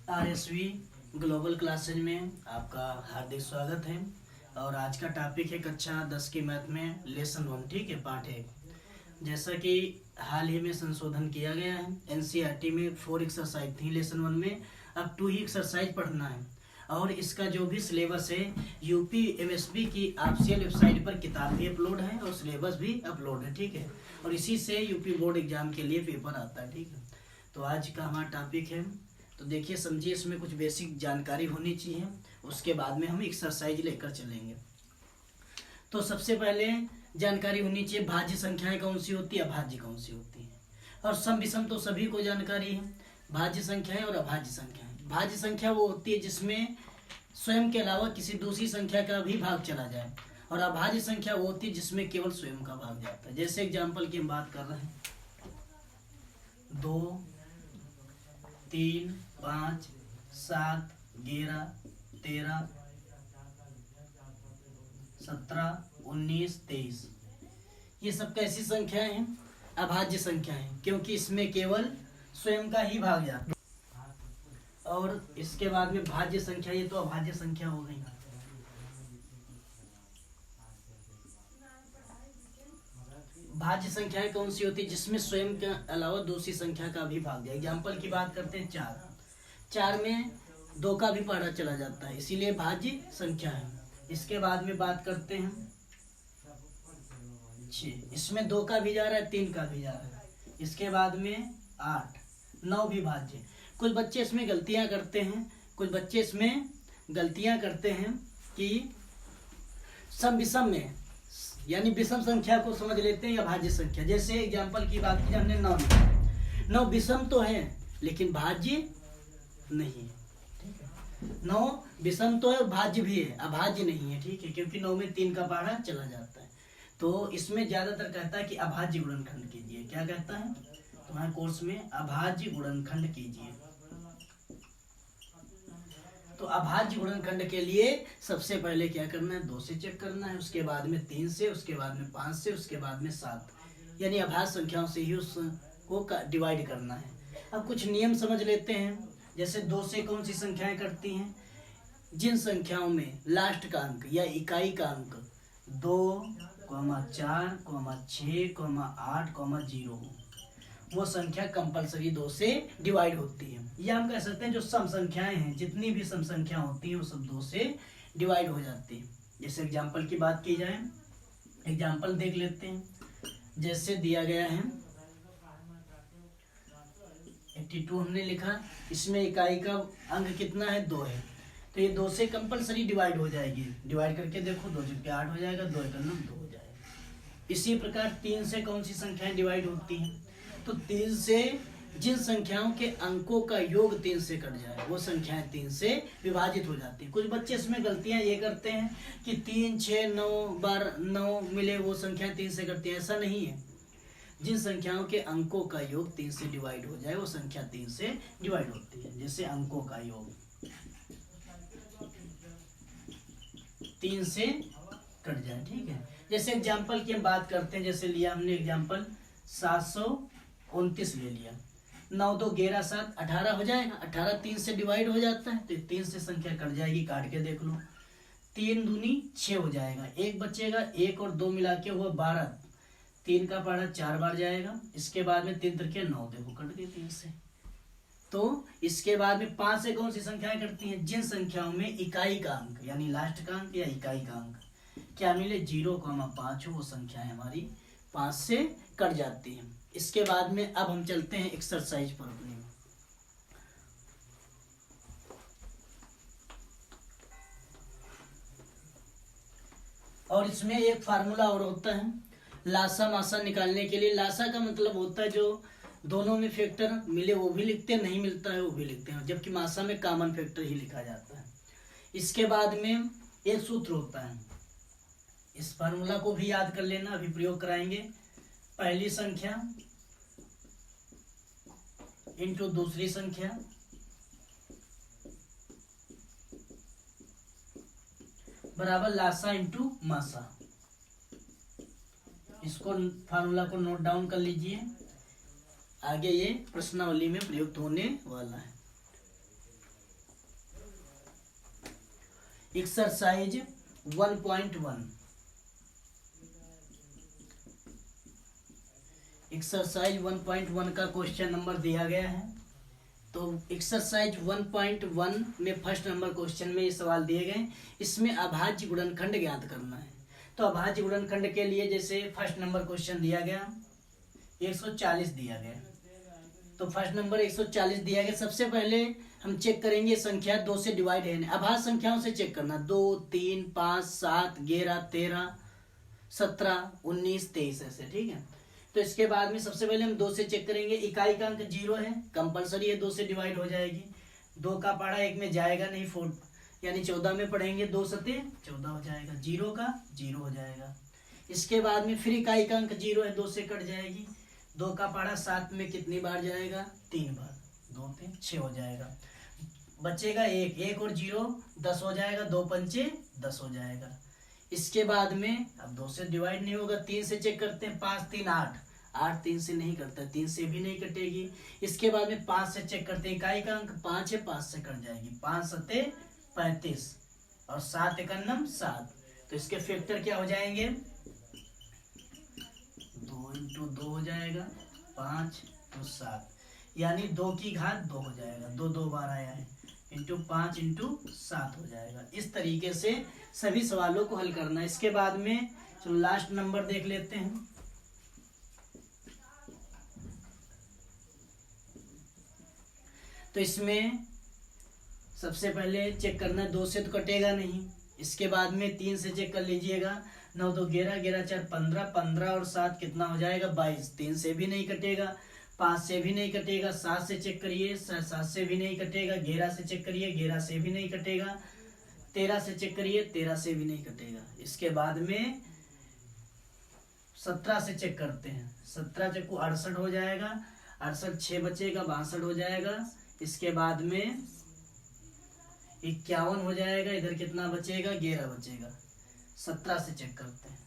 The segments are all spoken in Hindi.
आरएसवी ग्लोबल क्लासेज में आपका हार्दिक स्वागत है। और आज का टॉपिक है कक्षा 10 की मैथ में लेसन 1, ठीक है, पार्ट 1। जैसा कि हाल ही में संशोधन किया गया है, एनसीईआरटी में 4 एक्सरसाइज थी लेसन 1 में, अब 2 ही एक्सरसाइज पढ़ना है। और इसका जो भी सिलेबस है यूपी एमएसबी की ऑफिशियल वेबसाइट पर किताब भी अपलोड है और सिलेबस भी अपलोड है, ठीक है। और इसी से यूपी बोर्ड एग्जाम के लिए पेपर आता है, ठीक है। तो आज का हमारा टॉपिक है, तो देखिए समझिए, इसमें कुछ बेसिक जानकारी होनी चाहिए, उसके बाद में हम एक्सरसाइज लेकर चलेंगे। तो सबसे पहले जानकारी होनी चाहिए भाज्य संख्याएं कौन सी होती है, अभाज्य कौन सी होती है। और सम विषम तो सभी को जानकारी है, भाज्य संख्याएं और अभाज्य संख्याएं। भाज्य संख्या वो होती है जिसमें स्वयं के अलावा किसी दूसरी संख्या का भी भाग चला जाए, और अभाज्य संख्या वो होती है जिसमें केवल स्वयं का भाग जाता है। जैसे एग्जाम्पल की हम बात कर रहे हैं, 2, 3, 5, 7, 11, 13, 17, 19, 23, ये सब कैसी संख्याएं हैं, अभाज्य संख्याएं, क्योंकि इसमें केवल स्वयं का ही भाग जाता है। और इसके बाद में भाज्य संख्या, ये तो अभाज्य संख्या हो गई। भाज्य संख्याएं कौन सी होती है जिसमें स्वयं के अलावा दूसरी संख्या का भी भाग जाए। एग्जाम्पल की बात करते हैं, 4 में 2 का भी पहाड़ा चला जाता है, इसीलिए भाज्य संख्या है। इसके बाद में बात करते हैं 6, इसमें 2 का भी जा रहा है, 3 का भी जा रहा है। इसके बाद में 8, 9 भी भाज्य। कुछ बच्चे इसमें गलतियां करते हैं, कि सम विषम में, यानी विषम संख्या को समझ लेते हैं या भाज्य संख्या। जैसे एग्जाम्पल की बात की, हमने 9 लिखा, 9 विषम तो है लेकिन भाज्य नहीं है, ठीक है। 9 विषम तो है, भाज्य भी है, अभाज्य नहीं है, ठीक है, क्योंकि 9 में 3 का पहाड़ा चला जाता है। तो इसमें ज्यादातर कहता है कि अभाज्य गुणनखंड कीजिए। क्या कहता है तुम्हारे कोर्स में, अभाज्य गुणनखंड कीजिए। तो अभाज्य गुणनखंड के लिए सबसे पहले क्या करना है, 2 से चेक करना है, उसके बाद में 3 से, उसके बाद में 5 से, उसके बाद में 7, यानी अभाज्य संख्याओं से ही उसको डिवाइड करना है। अब कुछ नियम समझ लेते हैं। जैसे 2 से कौन सी संख्याएं करती हैं, जिन संख्याओं में लास्ट का अंक या इकाई का अंक 2, 4, 6, 8, 0 हो, वो संख्या कंपलसरी 2 से डिवाइड होती है। या हम कह सकते हैं जो सम संख्याएं हैं, जितनी भी सम संख्या होती है वो सब 2 से डिवाइड हो जाती है। जैसे एग्जाम्पल की बात की जाए, एग्जाम्पल देख लेते हैं। जैसे दिया गया है 82 हमने लिखा, इसमें इकाई का अंक कितना है, 2 है, तो ये 2 से कंपलसरी डिवाइड हो जाएगी। डिवाइड करके देखो, 2 जब 8 हो जाएगा, 2 एक 2 हो जाएगा। इसी प्रकार 3 से कौन सी संख्याएं डिवाइड होती हैं, तो 3 से जिन संख्याओं के अंकों का योग 3 से कट जाए वो संख्याएं 3 से विभाजित हो जाती हैं। कुछ बच्चे इसमें गलतियां ये करते हैं कि 3, 6, 9 बार 9 मिले वो संख्याएं 3 से कटती हैं, ऐसा नहीं है। जिन संख्याओं के अंकों का योग 3 से डिवाइड हो जाए वो संख्या 3 से डिवाइड होती है। जैसे अंकों का योग 3 से कट जाए, ठीक है। जैसे एग्जाम्पल की हम बात करते हैं, जैसे लिया हमने एग्जाम्पल 729 ले लिया, 9 2 11 7 18 हो जाएगा, 18 3 से डिवाइड हो जाता है, तो 3 से संख्या कट जाएगी, काट के देख लो, 3 दूनी 6 हो जाएगा, 1 बचेगा, 1 और 2 मिला के हुआ 12, 3 का पहाड़ा 4 बार जाएगा। इसके बाद में 3 3 9, देखो कट गए 3 से। तो इसके बाद में 5 से कौन सी संख्याएं कटती हैं, जिन संख्याओं में इकाई का अंक यानी लास्ट का अंक या इकाई का अंक क्या मिले 0,5 हो, वो संख्याएं हमारी 5 से कट जाती हैं। इसके बाद में अब हम चलते हैं एक्सरसाइज पर अपनी। और इसमें एक फार्मूला और होता है लासा मासा निकालने के लिए। लासा का मतलब होता है जो दोनों में फैक्टर मिले वो भी लिखते हैं, नहीं मिलता है वो भी लिखते हैं, जबकि मासा में कॉमन फैक्टर ही लिखा जाता है। इसके बाद में एक सूत्र होता है, इस फार्मूला को भी याद कर लेना, अभी प्रयोग कराएंगे। पहली संख्या इंटू दूसरी संख्या बराबर लासा इंटू मासा। इसको फार्मूला को नोट डाउन कर लीजिए, आगे ये प्रश्नावली में प्रयुक्त होने वाला है। एक्सरसाइज 1.1 एक्सरसाइज 1.1 का क्वेश्चन नंबर दिया गया है। तो एक्सरसाइज 1.1 में फर्स्ट नंबर क्वेश्चन में ये सवाल दिए गए, इसमें अभाज्य गुणनखंड ज्ञात करना है। तो अभाज्य गुणनखंड के लिए जैसे फर्स्ट नंबर क्वेश्चन दिया गया 140 दिया गया, तो फर्स्ट नंबर 140 दिया गया। सबसे पहले हम चेक करेंगे संख्या 2 से डिवाइड है, अभाज्य संख्याओं से चेक करना, 2, 3, 5, 7, 11, 13, 17, 19, 23 ऐसे, ठीक है। तो इसके बाद में सबसे पहले हम 2 से चेक करेंगे, इकाई का अंक 0 है, कंपलसरी है, 2 से डिवाइड हो जाएगी। 2 का पढ़ा 1 में जाएगा नहीं, 4 यानी 14 में पढ़ेंगे, 2 सते 14 हो जाएगा, 0 का 0 हो जाएगा। इसके बाद में फिर इकाई का अंक 0 है, 2 से कट जाएगी। 2 का पढ़ा 7 में कितनी बार जाएगा, 3 बार, 2 3 6 हो जाएगा। बचेगा 1, 1 और 0 10 हो जाएगा, 2 पंचे 10 हो जाएगा। इसके बाद में अब 2 से डिवाइड नहीं होगा, 3 से चेक करते हैं, 5 3 8, 8 3 से नहीं कटता, 3 से भी नहीं कटेगी। इसके बाद में 5 से चेक करते हैं, इकाई का अंक 5 है, 5 से कट जाएगी, 5 सते 35 और 7 एकन्नम 7। तो इसके फैक्टर क्या हो जाएंगे, 2 इंटू 2 हो जाएगा, 5 तो 7, यानी 2 की घात 2 हो जाएगा, 2 2 बार आया है, इंटू 5 इंटू 7 हो जाएगा। इस तरीके से सभी सवालों को हल करना है। इसके बाद में चलो लास्ट नंबर देख लेते हैं। तो इसमें सबसे पहले चेक करना, 2 से तो कटेगा नहीं। इसके बाद में 3 से चेक कर लीजिएगा, 9 2 11, 11 4 15, 15 और 7 कितना हो जाएगा, 22, 3 से भी नहीं कटेगा, 5 से भी नहीं कटेगा, 7 से चेक करिए, 7 से भी नहीं कटेगा, 11 से चेक करिए, 11 से भी नहीं कटेगा, 13 से चेक करिए, 13 से भी नहीं कटेगा। इसके बाद में 17 से चेक करते हैं, 17 चक्कू 68 हो जाएगा, 68 6 बचेगा, 62 हो जाएगा। इसके बाद में 51 हो जाएगा, इधर कितना बचेगा, 11 बचेगा। 17 से चेक करते हैं,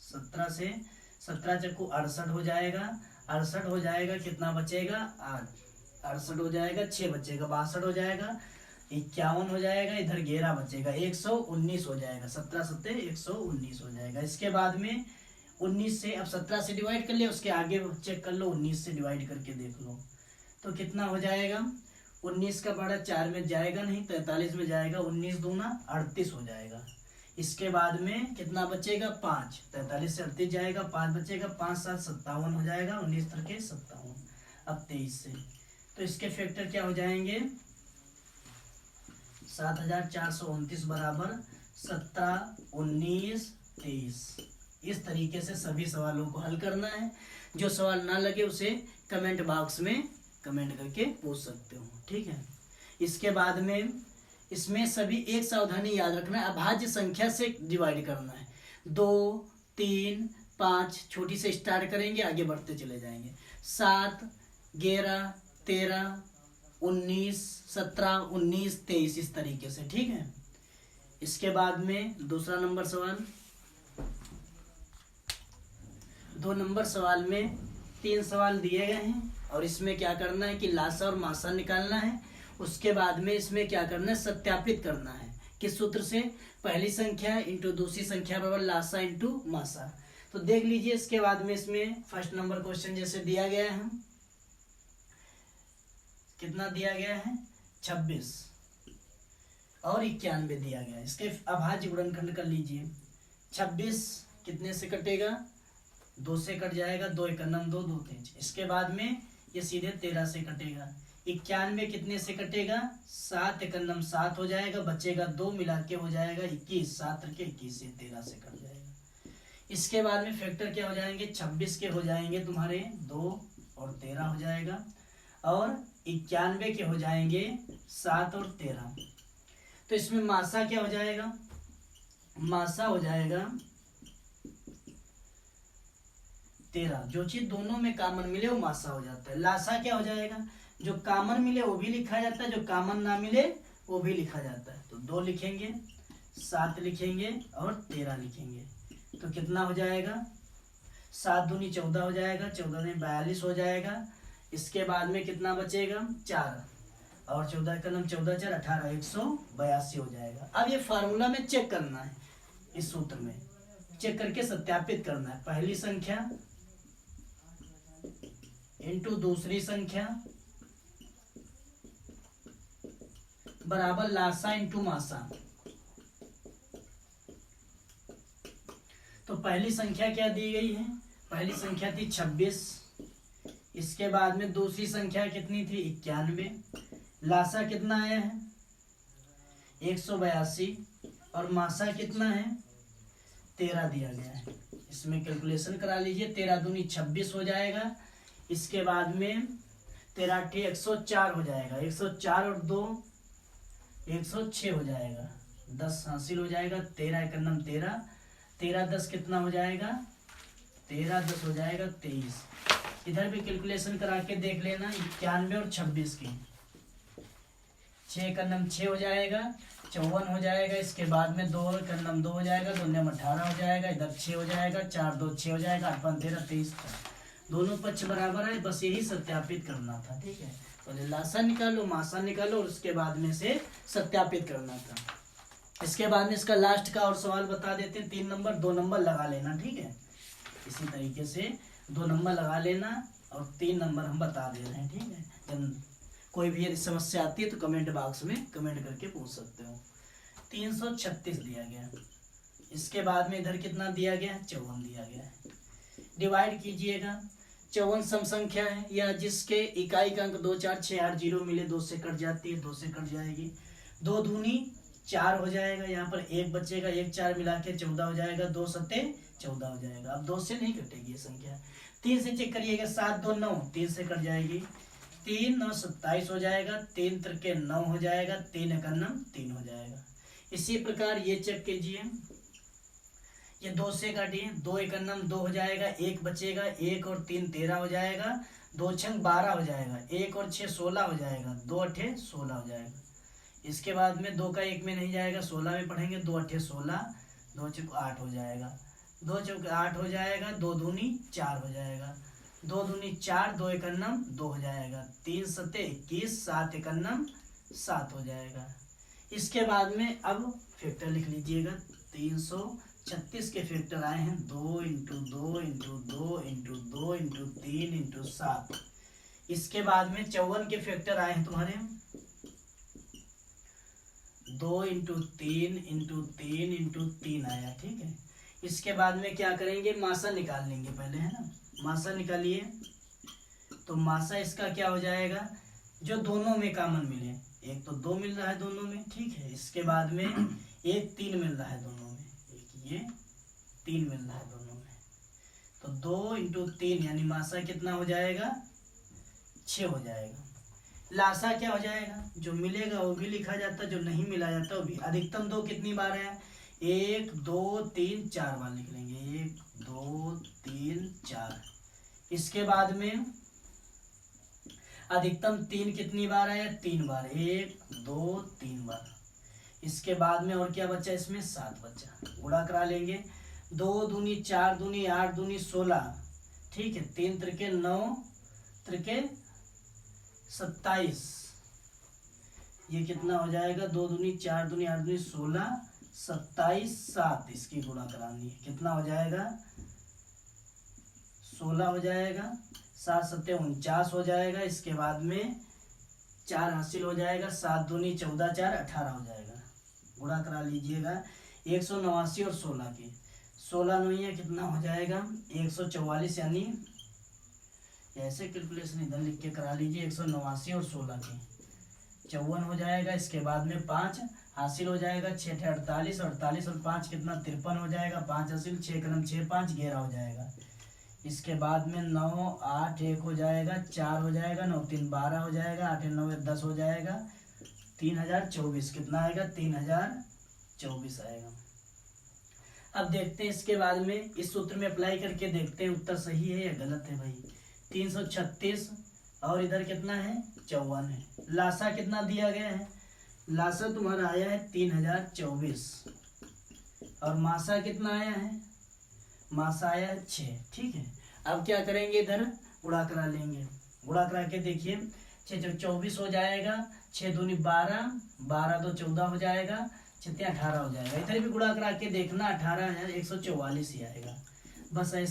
17 से 17 चक्कू 68 हो जाएगा, 68 हो जाएगा, कितना बचेगा 8, 68 हो जाएगा, 6 बचेगा, 62 हो जाएगा, 51 हो जाएगा, इधर 11 बचेगा, 119 हो जाएगा, 17 सत्ते 119 हो जाएगा। इसके बाद में 19 से अब 17 से डिवाइड कर लिया, उसके आगे चेक कर लो, 19 से डिवाइड करके देख लो तो कितना हो जाएगा, 19 का बड़ा 4 में जाएगा नहीं, 43 में जाएगा, 19 दूना 38 हो जाएगा। इसके बाद में कितना बचेगा, 5, 43 से 38 जाएगा, 5 बचेगा, 5 7 57 हो जाएगा, 19 तरके 57। अब 23 से तो इसके फैक्टर क्या हो जाएंगे, 7429 बराबर 17 19 23। इस तरीके से सभी सवालों को हल करना है। जो सवाल ना लगे उसे कमेंट बॉक्स में कमेंट करके पूछ सकते हो, ठीक है। इसके बाद में इसमें सभी एक सावधानी याद रखना है, अभाज्य संख्या से डिवाइड करना है। 2 3 5 छोटी से स्टार्ट करेंगे, आगे बढ़ते चले जाएंगे, 7 11 13 19 17 19 23 इस तरीके से, ठीक है। इसके बाद में दूसरा नंबर सवाल, 2 नंबर सवाल में 3 सवाल दिए गए हैं और इसमें क्या करना है कि लासा और मासा निकालना है। उसके बाद में इसमें क्या करना है, सत्यापित करना है किस सूत्र से, पहली संख्या इंटू दूसरी संख्या बराबर लासा इंटू मासा। तो देख लीजिए। इसके बाद में इसमें फर्स्ट नंबर क्वेश्चन जैसे दिया गया है, कितना दिया गया है, 26 और 91 दिया गया है। इसके अभाज्य गुणनखंड कर लीजिए। 26 कितने से कटेगा, 2 से कट जाएगा, 2 एकन्नम 2 2 3। इसके बाद में ये सीधे 13 से कटेगा। 91 कितने से कटेगा, 7 एकन्नम 7 हो जाएगा, बचेगा 2, मिला के हो जाएगा 21, 7 के 21 से 13 से कट जाएगा। इसके बाद में फैक्टर क्या हो जाएंगे, 26 के हो जाएंगे तुम्हारे 2 और 13 हो जाएगा, और 91 के हो जाएंगे 7 और 13। तो इसमें मासा क्या हो जाएगा, मासा हो जाएगा 13। जो चीज दोनों में कॉमन मिले वो मासा हो जाता है। लासा क्या हो जाएगा, जो कॉमन मिले वो भी लिखा जाता है, जो कॉमन ना मिले वो भी लिखा जाता है। तो 2 लिखेंगे, 7 लिखेंगे और 13 लिखेंगे। तो कितना हो जाएगा, 7 दूनी 14 हो जाएगा, 14 दूनी 42 हो जाएगा। इसके बाद में कितना बचेगा, 4 और 14 का नाम 14 4 18 182 हो जाएगा। अब ये फार्मूला में चेक करना है, इस सूत्र में चेक करके सत्यापित करना है। पहली संख्या इंटू दूसरी संख्या बराबर लासा इंटू मासा। तो पहली संख्या क्या दी गई है, पहली संख्या थी 26, इसके बाद में दूसरी संख्या कितनी थी 91, लासा कितना आया है 182 और मासा कितना है 13 दिया गया है। इसमें कैलकुलेशन करा लीजिए, 13 दूनी 26 हो जाएगा, इसके बाद में 13 8 104 हो जाएगा, 104 और 2 106 हो जाएगा, 10 हासिल हो जाएगा, 13 एक नम 13, 13 10 कितना हो जाएगा 13 10 हो जाएगा 23। इधर भी कैलकुलेशन करा के देख लेना, 91 और 26 की, 6 का नम 6 हो जाएगा, 54 हो जाएगा, इसके बाद में 2 का नम 2 हो जाएगा, 2 नम 18 हो जाएगा, इधर 6 हो जाएगा, 4 2 6 हो जाएगा, 8 5 13 23, दोनों पक्ष बराबर है, बस यही सत्यापित करना था। ठीक है, पहले लासा निकालो मासा निकालो और उसके बाद में से सत्यापित करना था। इसके बाद में इसका लास्ट का और सवाल बता देते हैं, 3 नंबर 2 नंबर लगा लेना। ठीक है, इसी तरीके से 2 नंबर लगा लेना और 3 नंबर हम बता दे रहे हैं। ठीक है, जब कोई भी यदि समस्या आती है तो कमेंट बॉक्स में कमेंट करके पूछ सकते हो। 336 दिया गया, इसके बाद में इधर कितना दिया गया 54 दिया गया है। डिवाइड कीजिएगा, 54 सम संख्या है या जिसके इकाई का अंक 2 4 6 8 0 मिले, 2 से कट जाती है, 2 से कट जाएगी, 2 दूनी 4 हो जाएगा, यहाँ पर 1 बचेगा, 1 4 मिला के 14 हो जाएगा, 2 सत्ते 14 हो जाएगा। अब 2 से नहीं कटेगी ये संख्या, 3 से चेक करिएगा, 7 2 9, 3 से कट जाएगी, 3 9 27 हो जाएगा, 3 3 9 हो जाएगा, 3 1 9 3 हो जाएगा। इसी प्रकार ये चेक कीजिए, ये 2 से काटिए, 2 1 9 2 हो जाएगा, 1 बचेगा, 1 और 3 13 हो जाएगा, 2 6 12 हो जाएगा, 1 और 6 16 हो जाएगा, 2 8 16 हो जाएगा। इसके बाद में 2 का 1 में नहीं जाएगा, 16 में पढ़ेंगे, 2 8 16, 2 6 8 हो जाएगा, 2 चौक 8 हो जाएगा, 2 दूनी 4 हो जाएगा, 2 दूनी 4, 2 1 9 2 हो जाएगा, 3 सत्ते 21, 7 1 9 7 हो जाएगा। इसके बाद में अब फैक्टर लिख लीजिएगा, 336 के फैक्टर आए हैं 2 into 2 into 2 into 2 into 3 into 7। इसके बाद में 54 के फैक्टर आए हैं तुम्हारे 2 इंटू 3 इंटू 3 इंटू 3 आया। ठीक है, इसके बाद में क्या करेंगे, मासा निकाल लेंगे पहले, है ना। मासा निकालिए, तो मासा इसका क्या हो जाएगा, जो दोनों में कॉमन मिले, एक तो 2 मिल रहा है दोनों में। ठीक है, इसके बाद में एक 3 मिल रहा है दोनों में, एक ये 3 मिल रहा है दोनों में, तो 2 इंटू 3 यानी मासा कितना हो जाएगा 6 हो जाएगा। लासा क्या हो जाएगा, जो मिलेगा वो भी लिखा जाता, जो नहीं मिला जाता वो भी। अधिकतम 2 कितनी बार है, 1 2 3 4 बार लिख लेंगे, 1 2 3 4। इसके बाद में अधिकतम 3 कितनी बार आया, 3 बार, 1 2 3 बार। इसके बाद में और क्या बचा, इसमें 7 बचा, गुणा करा लेंगे, 2 दूनी 4 दूनी 8 दूनी 16। ठीक है, 3 त्रिके 9 त्रिके 27, ये कितना हो जाएगा, 2 दूनी 4 दूनी 8 दूनी 16, 27 7, इसकी गुणा करानी है, कितना हो जाएगा 16 हो जाएगा, 7 7 49 हो जाएगा। इसके बाद में 4 हासिल हो जाएगा, 7 दूनी 14 4 18 हो जाएगा, गुणा करा लीजिएगा, 189 और 16 के, 16 नहीं कितना हो जाएगा 144, यानी ऐसे कैलकुलेशन इधर लिख के करा लीजिए, 189 और 16 के 54 हो जाएगा। इसके बाद में 5 हासिल हो जाएगा, 6 48, 48 और 5 कितना 53 हो जाएगा, 5 हासिल, 6 कलम 6 5 11 हो जाएगा। इसके बाद में 9 8 1 हो जाएगा, 4 हो जाएगा, 9 3 12 हो जाएगा, 8 9 10 हो जाएगा, 3024 कितना आएगा 3024 आएगा। अब देखते हैं इसके बाद में, इस सूत्र में अप्लाई करके देखते हैं उत्तर सही है या गलत है। भाई 336 और इधर कितना है 54 है। लासा कितना दिया गया है, लासा तुम्हारा आया है 3024 और मासा कितना आया है, मासा आया है 6। ठीक है, अब क्या करेंगे, इधर गुणा करा लेंगे, गुणा करा के देखिए 6 24 हो जाएगा, 6 दूनी 12, 12 दो 14 हो जाएगा, 6 18 हो जाएगा। इधर भी गुणा करा के देखना, 18,144 ही आएगा। बस ऐसे